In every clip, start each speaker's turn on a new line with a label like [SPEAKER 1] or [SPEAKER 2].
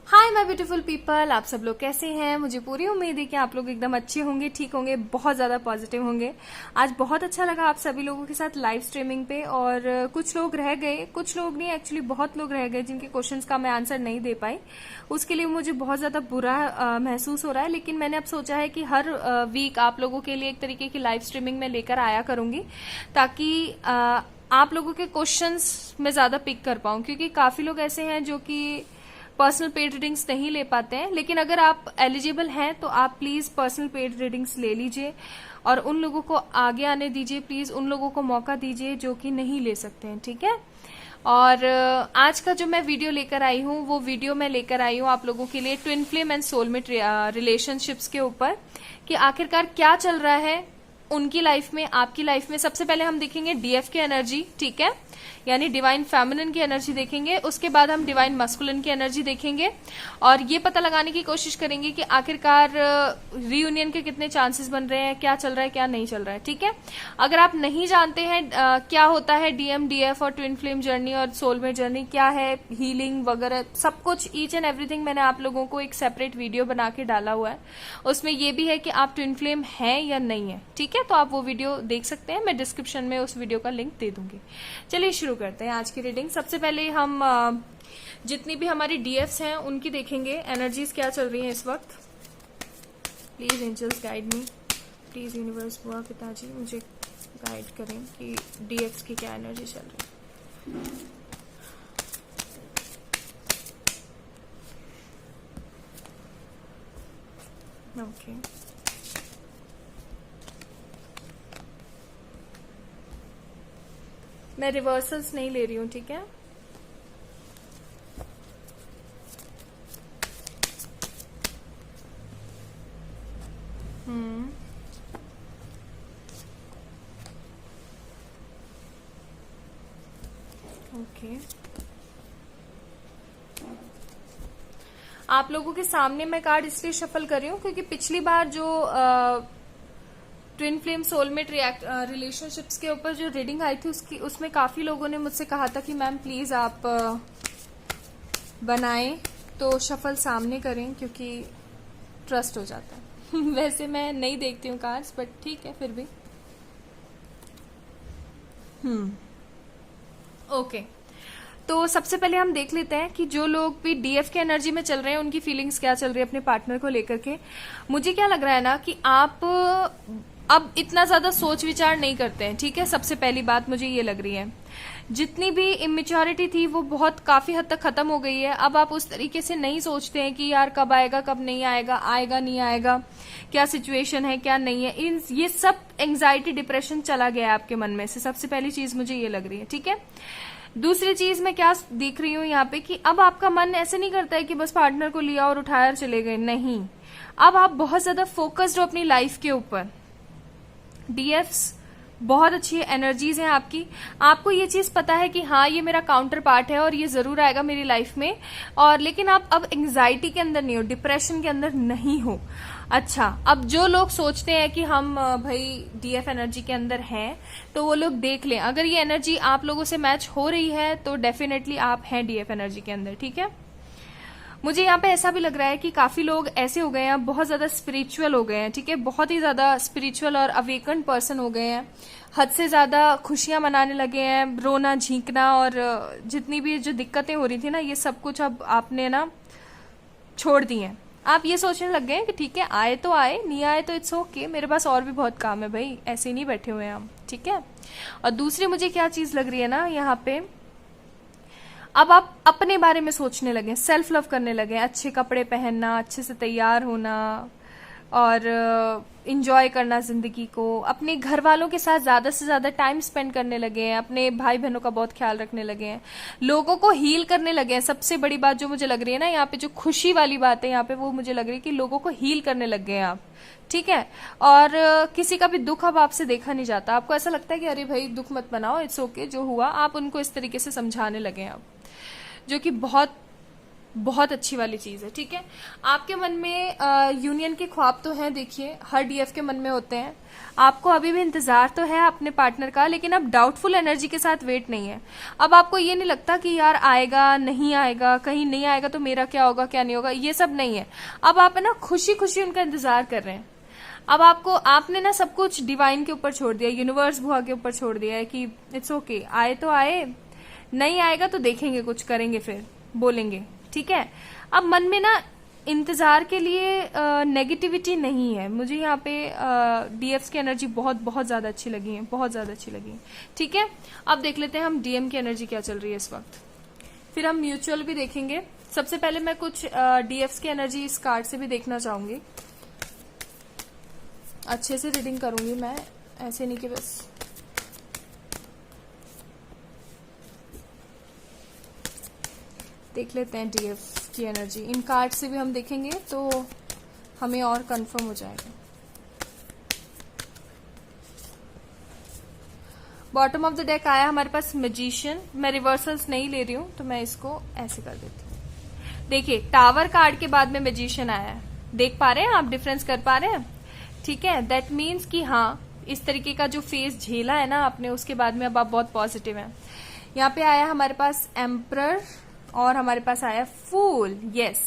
[SPEAKER 1] Hi my beautiful people, आप सब लोग कैसे हैं। मुझे पूरी उम्मीद है कि आप लोग एकदम अच्छे होंगे, ठीक होंगे, बहुत ज्यादा पॉजिटिव होंगे। आज बहुत अच्छा लगा आप सभी लोगों के साथ लाइव स्ट्रीमिंग पे। और कुछ लोग रह गए, कुछ लोग नहीं, एक्चुअली बहुत लोग रह गए जिनके क्वेश्चंस का मैं आंसर नहीं दे पाई। उसके लिए मुझे बहुत ज्यादा बुरा महसूस हो रहा है। लेकिन मैंने अब सोचा है कि हर वीक आप लोगों के लिए एक तरीके की लाइव स्ट्रीमिंग में लेकर आया करूंगी, ताकि आप लोगों के क्वेश्चंस मैं ज्यादा पिक कर पाऊं। क्योंकि काफी लोग ऐसे हैं जो कि पर्सनल पेड रीडिंग्स नहीं ले पाते हैं। लेकिन अगर आप एलिजिबल हैं तो आप प्लीज पर्सनल पेड रीडिंग्स ले लीजिए और उन लोगों को आगे आने दीजिए। प्लीज उन लोगों को मौका दीजिए जो कि नहीं ले सकते हैं, ठीक है। और आज का जो मैं वीडियो लेकर आई हूँ, वो वीडियो मैं लेकर आई हूँ आप लोगों के लिए twin flame and soulmate relationships के ऊपर, कि आखिरकार क्या चल रहा है उनकी लाइफ में, आपकी लाइफ में। सबसे पहले हम देखेंगे डीएफ की एनर्जी, ठीक है, यानी डिवाइन फेमिनिन की एनर्जी देखेंगे। उसके बाद हम डिवाइन मस्कुलिन की एनर्जी देखेंगे और ये पता लगाने की कोशिश करेंगे कि आखिरकार रीयूनियन के कितने चांसेस बन रहे हैं, क्या चल रहा है, क्या नहीं चल रहा है, ठीक है। अगर आप नहीं जानते हैं क्या होता है डीएम, डीएफ और ट्विन फ्लेम जर्नी और सोलमेट जर्नी क्या है, हीलिंग वगैरह सब कुछ, ईच एंड एवरीथिंग, मैंने आप लोगों को एक सेपरेट वीडियो बना के डाला हुआ है। उसमें ये भी है कि आप ट्विन फ्लेम हैं या नहीं है, ठीक है। तो आप वो वीडियो देख सकते हैं, मैं डिस्क्रिप्शन में उस वीडियो का लिंक दे दूंगी। चलिए शुरू करते हैं आज की रीडिंग। सबसे पहले हम जितनी भी हमारी डीएफ्स हैं उनकी देखेंगे, एनर्जीज क्या चल रही हैं इस वक्त। Please angels guide me, please universe बुआ पिताजी मुझे गाइड करें कि डीएफ्स की क्या एनर्जी चल रही है। ओके, मैं रिवर्सल्स नहीं ले रही हूं, ठीक है। ओके, आप लोगों के सामने मैं कार्ड इसलिए शफल कर रही हूँ क्योंकि पिछली बार जो ट्विन फ्लेम सोलमेट रिलेशनशिप्स के ऊपर जो रीडिंग आई थी उसमें काफी लोगों ने मुझसे कहा था कि मैम प्लीज आप बनाएं तो शफल सामने करें, क्योंकि ट्रस्ट हो जाता है। वैसे मैं नहीं देखती हूँ कार्ड्स, बट ठीक है फिर भी। ओके, तो सबसे पहले हम देख लेते हैं कि जो लोग भी डीएफ के एनर्जी में चल रहे हैं उनकी फीलिंग्स क्या चल रही है अपने पार्टनर को लेकर के। मुझे क्या लग रहा है ना कि आप अब इतना ज्यादा सोच विचार नहीं करते हैं, ठीक है। सबसे पहली बात मुझे ये लग रही है, जितनी भी इमेच्योरिटी थी वो बहुत काफी हद तक खत्म हो गई है। अब आप उस तरीके से नहीं सोचते हैं कि यार कब आएगा, कब नहीं आएगा, आएगा नहीं आएगा, क्या सिचुएशन है, क्या नहीं है। ये सब एंग्जाइटी डिप्रेशन चला गया है आपके मन में से। सबसे पहली चीज मुझे ये लग रही है, ठीक है। दूसरी चीज मैं क्या देख रही हूं यहाँ पे कि अब आपका मन ऐसे नहीं करता है कि बस पार्टनर को लिया और उठाया और चले गए, नहीं। अब आप बहुत ज्यादा फोकस्ड हो अपनी लाइफ के ऊपर। डीएफ्स बहुत अच्छी एनर्जीज हैं आपकी। आपको ये चीज पता है कि हाँ ये मेरा काउंटर पार्ट है और ये जरूर आएगा मेरी लाइफ में, और लेकिन आप अब एंग्जाइटी के अंदर नहीं हो, डिप्रेशन के अंदर नहीं हो। अच्छा, अब जो लोग सोचते हैं कि हम भाई डीएफ एनर्जी के अंदर हैं, तो वो लोग देख लें, अगर ये एनर्जी आप लोगों से मैच हो रही है तो डेफिनेटली आप हैं डीएफ एनर्जी के अंदर, ठीक है। मुझे यहाँ पे ऐसा भी लग रहा है कि काफी लोग ऐसे हो गए हैं, बहुत ज्यादा स्पिरिचुअल हो गए हैं, ठीक है, बहुत ही ज्यादा स्पिरिचुअल और अवेकन पर्सन हो गए हैं। हद से ज्यादा खुशियां मनाने लगे हैं, रोना झींकना और जितनी भी जो दिक्कतें हो रही थी ना, ये सब कुछ अब आपने ना छोड़ दी हैं। आप ये सोचने लग गए हैं कि ठीक है, आए तो आए, नहीं आए तो इट्स ओके, मेरे पास और भी बहुत काम है भाई, ऐसे नहीं बैठे हुए हैं हम, ठीक है। और दूसरी मुझे क्या चीज लग रही है ना यहाँ पे, अब आप अपने बारे में सोचने लगे, सेल्फ लव करने लगे, अच्छे कपड़े पहनना, अच्छे से तैयार होना और इंजॉय करना जिंदगी को, अपने घर वालों के साथ ज्यादा से ज्यादा टाइम स्पेंड करने लगे हैं, अपने भाई बहनों का बहुत ख्याल रखने लगे हैं, लोगों को हील करने लगे हैं। सबसे बड़ी बात जो मुझे लग रही है ना यहाँ पे, जो खुशी वाली बात है यहाँ पे, वो मुझे लग रही है कि लोगों को हील करने लग गए हैं आप, ठीक है। और किसी का भी दुख अब आपसे देखा नहीं जाता। आपको ऐसा लगता है कि अरे भाई दुख मत बनाओ, इट्स ओके, जो हुआ, आप उनको इस तरीके से समझाने लगे हैं आप, जो कि बहुत बहुत अच्छी वाली चीज है, ठीक है। आपके मन में यूनियन के ख्वाब तो हैं, देखिए हर डीएफ के मन में होते हैं। आपको अभी भी इंतजार तो है अपने पार्टनर का, लेकिन अब डाउटफुल एनर्जी के साथ वेट नहीं है। अब आपको ये नहीं लगता कि यार आएगा नहीं आएगा, कहीं नहीं आएगा तो मेरा क्या होगा क्या नहीं होगा, ये सब नहीं है। अब आप है ना खुशी खुशी उनका इंतजार कर रहे हैं। अब आपने ना सब कुछ डिवाइन के ऊपर छोड़ दिया, यूनिवर्स बुआ के ऊपर छोड़ दिया है कि इट्स ओके, आए तो आए, नहीं आएगा तो देखेंगे, कुछ करेंगे, फिर बोलेंगे, ठीक है। अब मन में ना इंतजार के लिए नेगेटिविटी नहीं है। मुझे यहाँ पे डीएफ्स की एनर्जी बहुत बहुत ज्यादा अच्छी लगी है, बहुत ज्यादा अच्छी लगी है, ठीक है। अब देख लेते हैं हम डीएम की एनर्जी क्या चल रही है इस वक्त, फिर हम म्यूचुअल भी देखेंगे। सबसे पहले मैं कुछ डीएफ्स की एनर्जी इस कार्ड से भी देखना चाहूंगी। अच्छे से रीडिंग करूंगी मैं, ऐसे नहीं कि बस देख लेते हैं डीएफ की एनर्जी। इन कार्ड से भी हम देखेंगे तो हमें और कंफर्म हो जाएगा। बॉटम ऑफ द डेक आया हमारे पास मैजिशियन। मैं रिवर्सल्स नहीं ले रही हूं तो मैं इसको ऐसे कर देती हूँ। देखिए टावर कार्ड के बाद में मैजिशियन आया है, देख पा रहे हैं आप, डिफरेंस कर पा रहे हैं, ठीक है। दैट मीन्स कि हाँ, इस तरीके का जो फेस झेला है ना आपने, उसके बाद में अब आप बहुत पॉजिटिव हैं। यहाँ पे आया हमारे पास एम्परर और हमारे पास आया fool. Yes,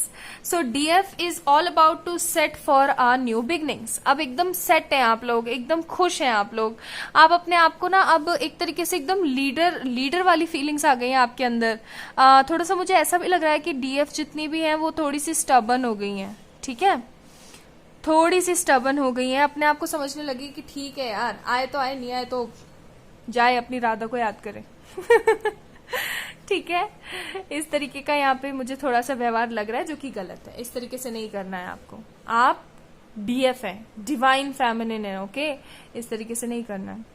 [SPEAKER 1] so DF is all about to set for our new beginnings. अब एकदम सेट हैं आप लोग, एकदम खुश हैं आप लोग। आप अपने आप को ना अब एक तरीके से एकदम लीडर वाली फीलिंग्स आ गई हैं आपके अंदर। थोड़ा सा मुझे ऐसा भी लग रहा है कि डीएफ जितनी भी हैं वो थोड़ी सी स्टबर्न हो गई हैं, ठीक है, थोड़ी सी स्टबर्न हो गई हैं। अपने आप को समझने लगी कि ठीक है यार, आए तो आए, नहीं आए तो जाए, अपनी राधा को याद करे। ठीक है, इस तरीके का यहाँ पे मुझे थोड़ा सा व्यवहार लग रहा है जो कि गलत है। इस तरीके से नहीं करना है आपको। आप डीएफ है, डिवाइन फेमिनिन है, ओके, इस तरीके से नहीं करना है।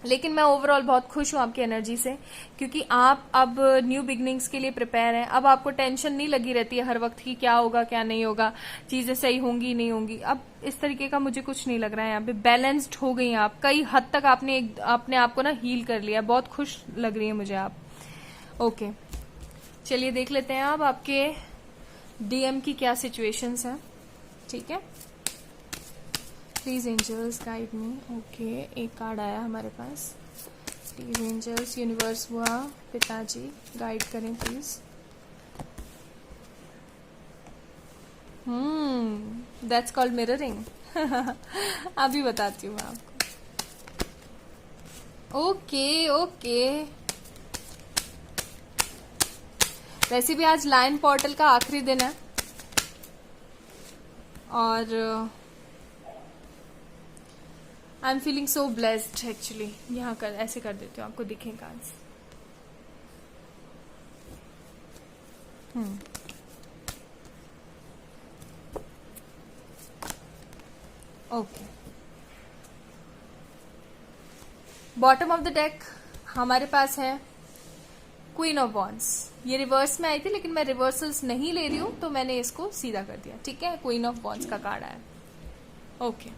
[SPEAKER 1] लेकिन मैं ओवरऑल बहुत खुश हूं आपकी एनर्जी से, क्योंकि आप अब न्यू बिगनिंग्स के लिए प्रिपेयर हैं। अब आपको टेंशन नहीं लगी रहती है हर वक्त कि क्या होगा क्या नहीं होगा, चीजें सही होंगी नहीं होंगी। अब इस तरीके का मुझे कुछ नहीं लग रहा है। यहाँ पे बैलेंस्ड हो गई हैं आप, कई हद तक आपने अपने आप को ना हील कर लिया। बहुत खुश लग रही है मुझे आप। ओके, चलिए देख लेते हैं अब आपके डीएम की क्या सिचुएशंस हैं, ठीक है। Please angels guide me. Okay, एक कार्ड आया हमारे पास। प्लीज एंजल्स, यूनिवर्स हुआ, पिताजी गाइड करें प्लीज। That's called mirroring. अभी बताती हूँ मैं आपको। ओके ओके, वैसे भी आज लाइन पोर्टल का आखिरी दिन है और I am feeling so blessed actually. यहाँ कर ऐसे कर देती हूँ, आपको दिखेगा आज। Okay, bottom of the deck हमारे पास है क्वीन ऑफ वॉन्ड्स। ये रिवर्स में आई थी लेकिन मैं रिवर्सल्स नहीं ले रही हूं तो मैंने इसको सीधा कर दिया, ठीक है। क्वीन ऑफ वॉन्ड्स का कार्ड आया। ओके,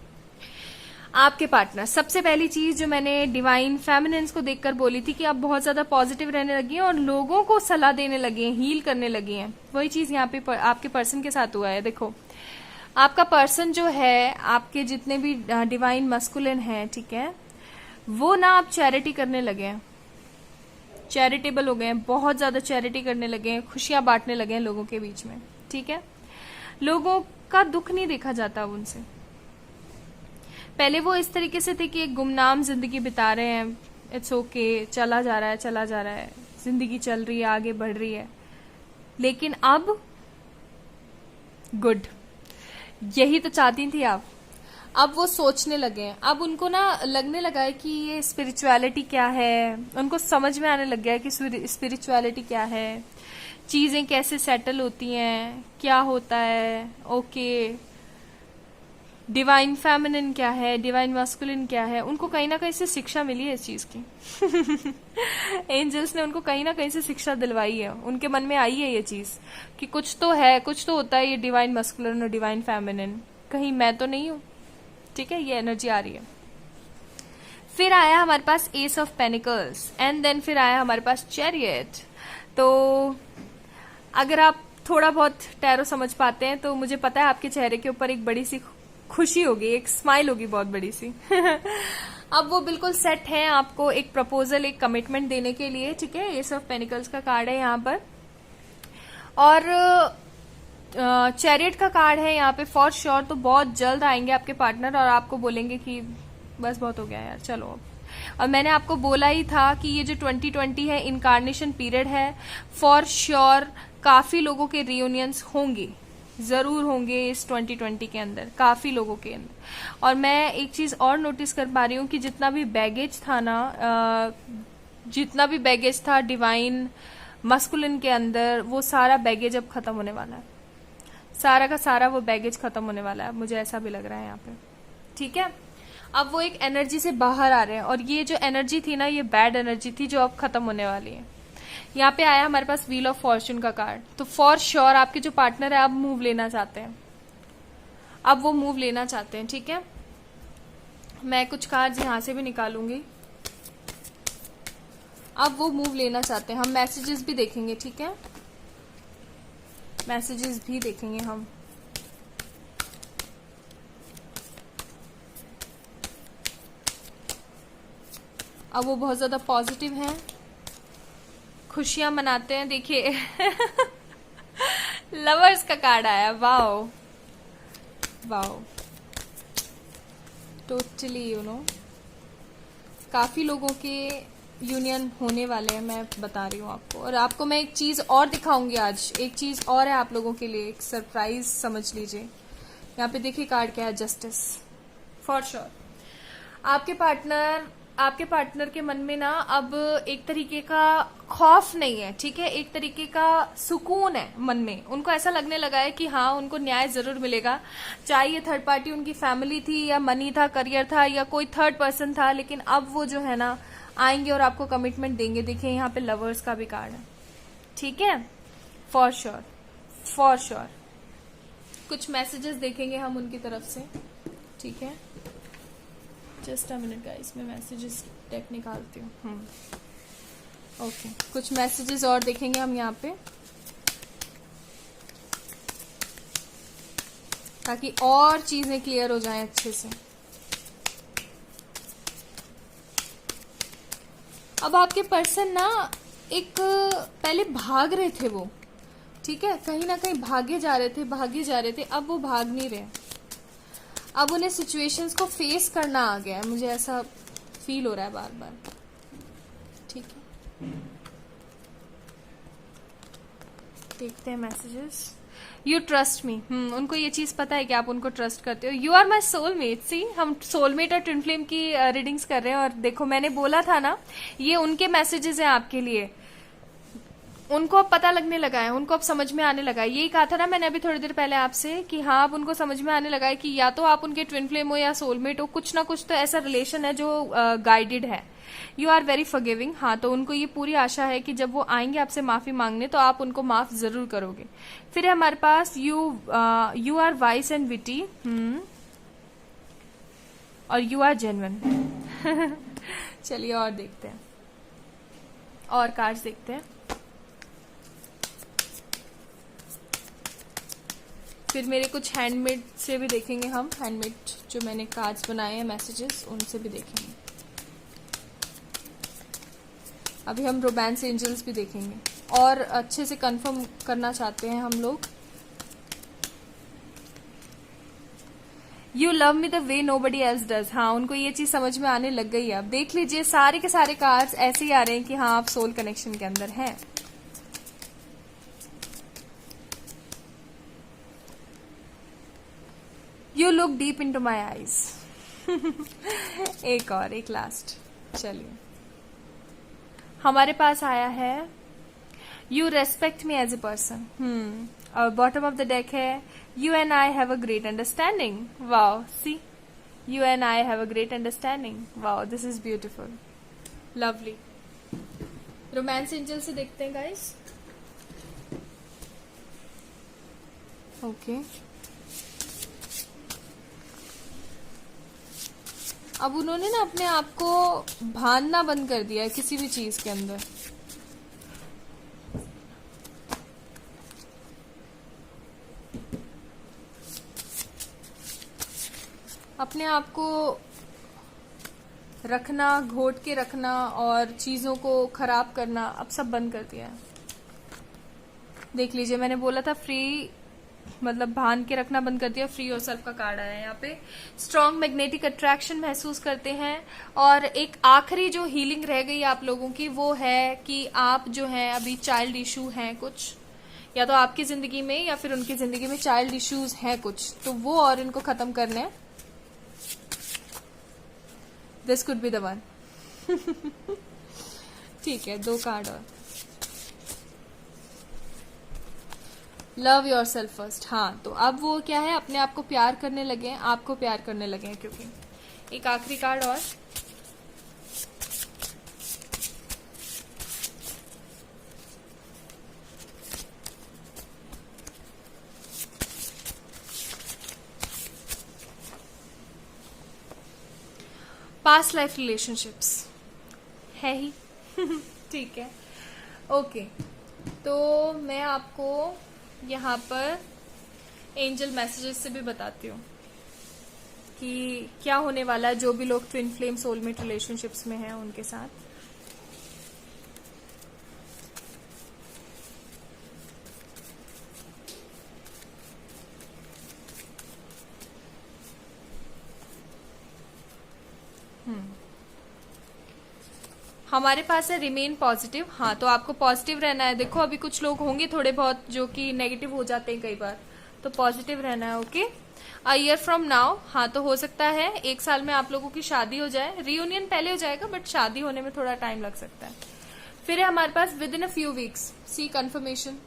[SPEAKER 1] आपके पार्टनर, सबसे पहली चीज जो मैंने डिवाइन फेमिनिन्स को देखकर बोली थी कि आप बहुत ज्यादा पॉजिटिव रहने लगी हैं और लोगों को सलाह देने लगे हैं, हील करने लगी हैं, वही चीज यहाँ पे आपके पर्सन के साथ हुआ है। देखो, आपका पर्सन जो है, आपके जितने भी डिवाइन मस्कुलिन है, ठीक है, वो ना आप चैरिटी करने लगे हैं, चैरिटेबल हो गए हैं, बहुत ज्यादा चैरिटी करने लगे हैं, खुशियां बांटने लगे हैं लोगों के बीच में, ठीक है। लोगों का दुख नहीं देखा जाता अब उनसे। पहले वो इस तरीके से थे कि एक गुमनाम जिंदगी बिता रहे हैं, इट्स ओके, चला जा रहा है, चला जा रहा है, जिंदगी चल रही है, आगे बढ़ रही है। लेकिन अब गुड, यही तो चाहती थी आप। अब वो सोचने लगे हैं, अब उनको ना लगने लगा है कि ये स्पिरिचुअलिटी क्या है, उनको समझ में आने लग गया है कि स्पिरिचुअलिटी क्या है, चीजें कैसे सेटल होती हैं, क्या होता है, ओके, डिवाइन फेमिनिन क्या है, डिवाइन मास्कुलिन क्या है। उनको कहीं ना कहीं से शिक्षा मिली है इस चीज की। एंजल्स ने उनको कहीं ना कहीं से शिक्षा दिलवाई है, उनके मन में आई है ये चीज कि कुछ तो है, कुछ तो होता है ये डिवाइन मास्कुलिन और डिवाइन फेमिनिन, कहीं मैं तो नहीं हूं, ठीक है। ये एनर्जी आ रही है। फिर आया हमारे पास ace of pentacles and then फिर आया हमारे पास चैरियट। तो अगर आप थोड़ा बहुत टैरो समझ पाते हैं तो मुझे पता है आपके चेहरे के ऊपर एक बड़ी सी खुशी होगी, एक स्माइल होगी बहुत बड़ी सी। अब वो बिल्कुल सेट है आपको एक प्रपोजल, एक कमिटमेंट देने के लिए, ठीक है। एस ऑफ पेनिकल्स का कार्ड है यहाँ पर, और चैरियट का कार्ड है यहाँ पे। फॉर श्योर तो बहुत जल्द आएंगे आपके पार्टनर और आपको बोलेंगे कि बस बहुत हो गया यार, चलो अब। और मैंने आपको बोला ही था कि ये जो 2020 है इनकार्नेशन पीरियड है। फॉर श्योर काफी लोगों के रियूनियंस होंगे, जरूर होंगे इस 2020 के अंदर, काफी लोगों के अंदर। और मैं एक चीज और नोटिस कर पा रही हूँ कि जितना भी बैगेज था ना, जितना भी बैगेज था डिवाइन मस्कुलिन के अंदर, वो सारा बैगेज अब खत्म होने वाला है। सारा का सारा वो बैगेज खत्म होने वाला है, मुझे ऐसा भी लग रहा है यहाँ पे, ठीक है। अब वो एक एनर्जी से बाहर आ रहे हैं, और ये जो एनर्जी थी ना, ये बैड एनर्जी थी जो अब खत्म होने वाली है। यहाँ पे आया हमारे पास व्हील ऑफ फॉर्च्यून का कार्ड। तो फॉर श्योर आपके जो पार्टनर है अब मूव लेना चाहते हैं, अब वो मूव लेना चाहते हैं, ठीक है। मैं कुछ कार्ड्स यहाँ से भी निकालूंगी। अब वो मूव लेना चाहते हैं। हम मैसेजेस भी देखेंगे, ठीक है, मैसेजेस भी देखेंगे हम। अब वो बहुत ज्यादा पॉजिटिव हैं, खुशियां मनाते हैं। देखिए लवर्स का कार्ड आया, wow wow, totally you know काफी लोगों के यूनियन होने वाले हैं, मैं बता रही हूँ आपको। और आपको मैं एक चीज और दिखाऊंगी आज, एक चीज और है आप लोगों के लिए, एक सरप्राइज समझ लीजिए। यहाँ पे देखिए कार्ड क्या है, जस्टिस। फॉर श्योर आपके पार्टनर के मन में ना अब एक तरीके का खौफ नहीं है, ठीक है, एक तरीके का सुकून है मन में। उनको ऐसा लगने लगा है कि हाँ, उनको न्याय जरूर मिलेगा, चाहे ये थर्ड पार्टी उनकी फैमिली थी या मनी था, करियर था, या कोई थर्ड पर्सन था, लेकिन अब वो जो है ना आएंगे और आपको कमिटमेंट देंगे। देखिए यहाँ पे लवर्स का भी कार्ड है, ठीक है। फॉर श्योर, फॉर श्योर कुछ मैसेजेस देखेंगे हम उनकी तरफ से, ठीक है। जस्ट अ मिनट गाइस, मैं मैसेजेस डेक निकालती हूँ। ओके, कुछ मैसेजेस और देखेंगे हम यहाँ पे, ताकि और चीजें क्लियर हो जाएं अच्छे से। अब आपके पर्सन ना एक पहले भाग रहे थे वो, ठीक है, कहीं ना कहीं भागे जा रहे थे, अब वो भाग नहीं रहे। अब उन्हें सिचुएशंस को फेस करना आ गया है, मुझे ऐसा फील हो रहा है बार बार, ठीक है। देखते हैं मैसेजेस। यू ट्रस्ट मी, उनको ये चीज पता है कि आप उनको ट्रस्ट करते हो। You are my soulmate. See, हम सोलमेट और ट्विन फ्लेम की रीडिंग्स कर रहे हैं, और देखो मैंने बोला था ना, ये उनके मैसेजेस हैं आपके लिए। उनको अब पता लगने लगा है, उनको अब समझ में आने लगा है। यही कहा था ना मैंने अभी थोड़ी देर पहले आपसे कि हाँ, अब उनको समझ में आने लगा है कि या तो आप उनके ट्विन फ्लेम हो या सोलमेट हो, कुछ ना कुछ तो ऐसा रिलेशन है जो गाइडेड है। You are very forgiving. हाँ, तो उनको ये पूरी आशा है कि जब वो आएंगे आपसे माफी मांगने तो आप उनको माफ जरूर करोगे। फिर है हमारे पास you are wise and witty, और यू आर जेन्युइन। चलिए और देखते हैं, और कार्ड्स देखते हैं। फिर मेरे कुछ हैंडमेड से भी देखेंगे हम, हैंडमेड जो मैंने कार्ड्स बनाए हैं, मैसेजेस, उनसे भी देखेंगे। अभी हम रोमांस एंजल्स भी देखेंगे, और अच्छे से कंफर्म करना चाहते हैं हम लोग। You love me the way nobody else does. हाँ, उनको ये चीज समझ में आने लग गई है। अब देख लीजिए, सारे के सारे कार्ड्स ऐसे ही आ रहे हैं कि हाँ, आप सोल कनेक्शन के अंदर हैं। You look deep into my eyes. एक लास्ट। चलिए, हमारे पास आया है you respect me as a person. और बॉटम ऑफ द डेक है you and I have a great understanding. Wow, see, you and I have a great understanding. Wow, this is beautiful, lovely. Romance angel से देखते हैं guys. Okay, अब उन्होंने ना अपने आप को भानना बंद कर दिया है किसी भी चीज के अंदर। अपने आप को रखना, घोट के रखना और चीजों को खराब करना अब सब बंद कर दिया है। देख लीजिए, मैंने बोला था फ्री, मतलब बांध के रखना बंद कर दिया। फ्री योरसेल्फ का कार्ड आया है यहाँ पे। स्ट्रॉन्ग मैग्नेटिक अट्रैक्शन महसूस करते हैं। और एक आखिरी जो हीलिंग रह गई आप लोगों की वो है कि आप जो है अभी चाइल्ड इशू हैं कुछ, या तो आपकी जिंदगी में या फिर उनकी जिंदगी में चाइल्ड इश्यूज हैं कुछ, तो वो और इनको खत्म करने हैं। This could be the one. ठीक है, 2 कार्ड और। Love your self first. हाँ, तो अब वो क्या है, अपने आप को प्यार करने लगे हैं, आपको प्यार करने लगे हैं। क्योंकि एक आखिरी कार्ड और। पास्ट लाइफ रिलेशनशिप्स है ही। ठीक है, ओके। तो मैं आपको यहाँ पर एंजल मैसेजेस से भी बताती हूँ कि क्या होने वाला है जो भी लोग ट्विन फ्लेम सोलमेट रिलेशनशिप्स में हैं उनके साथ। हमारे पास है रिमेन पॉजिटिव। हाँ, तो आपको पॉजिटिव रहना है। देखो, अभी कुछ लोग होंगे थोड़े बहुत जो कि नेगेटिव हो जाते हैं कई बार, तो पॉजिटिव रहना है। Okay, a year from now. हाँ, तो हो सकता है 1 साल में आप लोगों की शादी हो जाए। रियूनियन पहले हो जाएगा, बट शादी होने में थोड़ा टाइम लग सकता है। फिर है हमारे पास within a few weeks, see confirmation.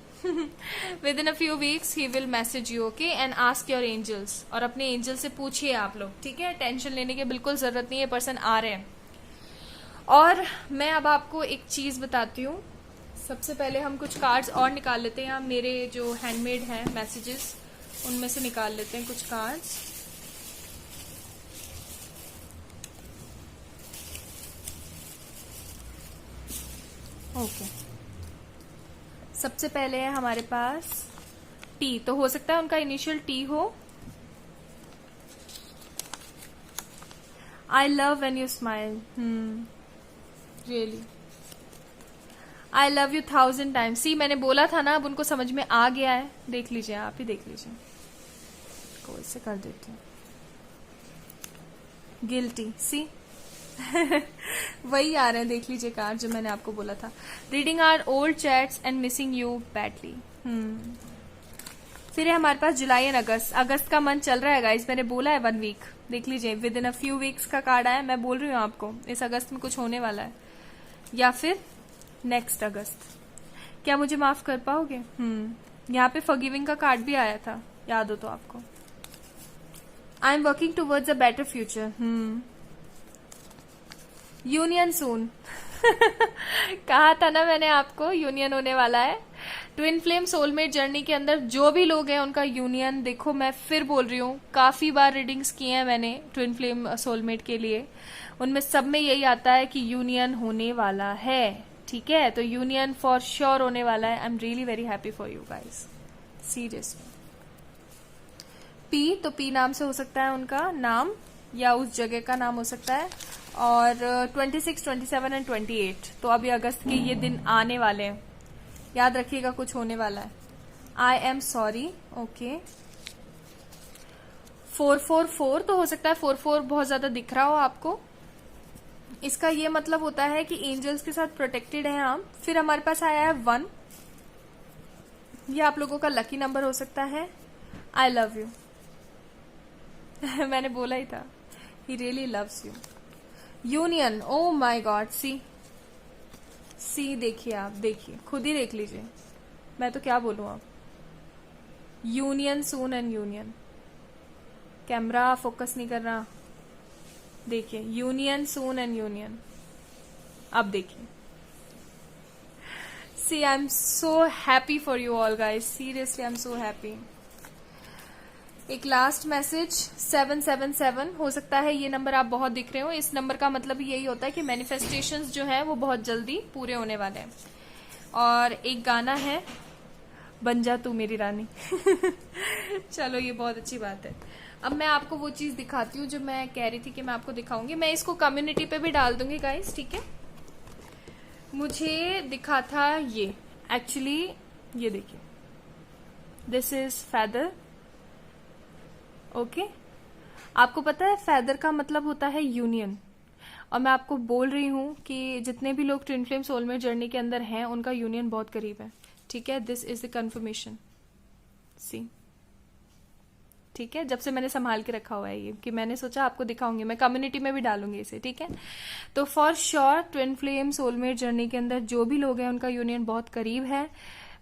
[SPEAKER 1] Within a few weeks he will message you, okay, and ask your angels. और अपने एंजल से पूछिए आप लोग, ठीक है। टेंशन लेने की बिल्कुल जरूरत नहीं है, पर्सन आ रहे हैं। और मैं अब आपको एक चीज बताती हूँ। सबसे पहले हम कुछ कार्ड्स और निकाल लेते हैं। मेरे जो हैंडमेड हैं मैसेजेस, उनमें से निकाल लेते हैं कुछ कार्ड्स। ओके, सबसे पहले है हमारे पास टी। तो हो सकता है उनका इनिशियल टी हो। I love when you smile. Really I love you 1000 times. See, मैंने बोला था ना, अब उनको समझ में आ गया है। देख लीजिए, आप ही देख लीजिए। को इससे कर देती हूँ। गिल्टी, सी। वही आ रहे हैं, देख लीजिए कार्ड जो मैंने आपको बोला था। Reading our old chats and missing you badly. फिर है हमारे पास जुलाई एंड अगस्त। अगस्त का मंथ चल रहा है गाइस, मैंने बोला है 1 वीक। देख लीजिए, with in a few weeks का कार्ड आया। मैं बोल रही हूँ आपको इस अगस्त में कुछ होने वाला है, या फिर नेक्स्ट अगस्त। क्या मुझे माफ कर पाओगे? यहाँ पे फॉरगिविंग का कार्ड भी आया था, याद हो तो आपको। I am working towards a better future. Union soon. कहा था ना मैंने आपको, यूनियन होने वाला है। ट्विन फ्लेम सोलमेट जर्नी के अंदर जो भी लोग हैं उनका यूनियन। देखो, मैं फिर बोल रही हूँ, काफी बार रीडिंग्स किए हैं मैंने ट्विन फ्लेम सोलमेट के लिए, उनमें सब में यही आता है कि यूनियन होने वाला है। ठीक है, तो यूनियन फॉर श्योर होने वाला है। I am really very happy for you guys, seriously. P, तो पी नाम से हो सकता है उनका नाम, या उस जगह का नाम हो सकता है। और 26, 27 एंड 28, तो अभी अगस्त के ये दिन आने वाले हैं। याद रखिएगा, कुछ होने वाला है। I am sorry, okay. 444, तो हो सकता है 44 बहुत ज्यादा दिख रहा हो आपको। इसका ये मतलब होता है कि एंजल्स के साथ प्रोटेक्टेड हैं आप। फिर हमारे पास आया है 1, ये आप लोगों का लकी नंबर हो सकता है। I love you. मैंने बोला ही था, he really loves you. Union, oh my God, see देखिए, आप देखिए, खुद ही देख लीजिए, मैं तो क्या बोलूं आप। Union soon and union. Camera focus नहीं कर रहा, देखिए, यूनियन सून एंड यूनियन। अब देखिए, see, I am so happy for you all guys, seriously I am so happy. एक लास्ट मैसेज 777, हो सकता है ये नंबर आप बहुत दिख रहे हो। इस नंबर का मतलब यही होता है कि मैनिफेस्टेशंस जो है वो बहुत जल्दी पूरे होने वाले हैं। और एक गाना है, बन जा तू मेरी रानी। चलो ये बहुत अच्छी बात है। अब मैं आपको वो चीज दिखाती हूँ जो मैं कह रही थी कि मैं आपको दिखाऊंगी। मैं इसको कम्युनिटी पे भी डाल दूंगी गाइस, ठीक है। मुझे दिखा था ये, एक्चुअली ये देखिए, दिस इज फेदर। ओके, आपको पता है फेदर का मतलब होता है यूनियन। और मैं आपको बोल रही हूं कि जितने भी लोग ट्विन फ्लेम सोलमेट जर्नी के अंदर हैं उनका यूनियन बहुत करीब है, ठीक है। दिस इज द कंफर्मेशन, सी, ठीक है। जब से मैंने संभाल के रखा हुआ है ये, कि मैंने सोचा आपको दिखाऊंगी, मैं कम्युनिटी में भी डालूंगी इसे, ठीक है। तो for sure twin flame soulmate journey के अंदर जो भी लोग हैं उनका यूनियन बहुत करीब है।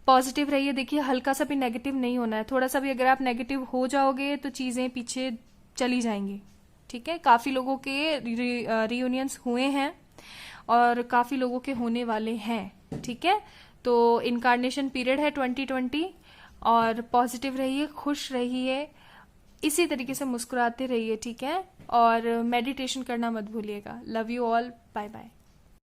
[SPEAKER 1] पॉजिटिव रहिए, देखिए हल्का सा भी नेगेटिव नहीं होना है। थोड़ा सा भी अगर आप नेगेटिव हो जाओगे तो चीजें पीछे चली जाएंगी, ठीक है। काफी लोगों के रियूनियंस हुए हैं और काफी लोगों के होने वाले हैं, ठीक है। तो इनकार्नेशन पीरियड है 2020, और पॉजिटिव रहिए, खुश रहिए, इसी तरीके से मुस्कुराते रहिए, ठीक है। और मेडिटेशन करना मत भूलिएगा। Love you all, bye bye.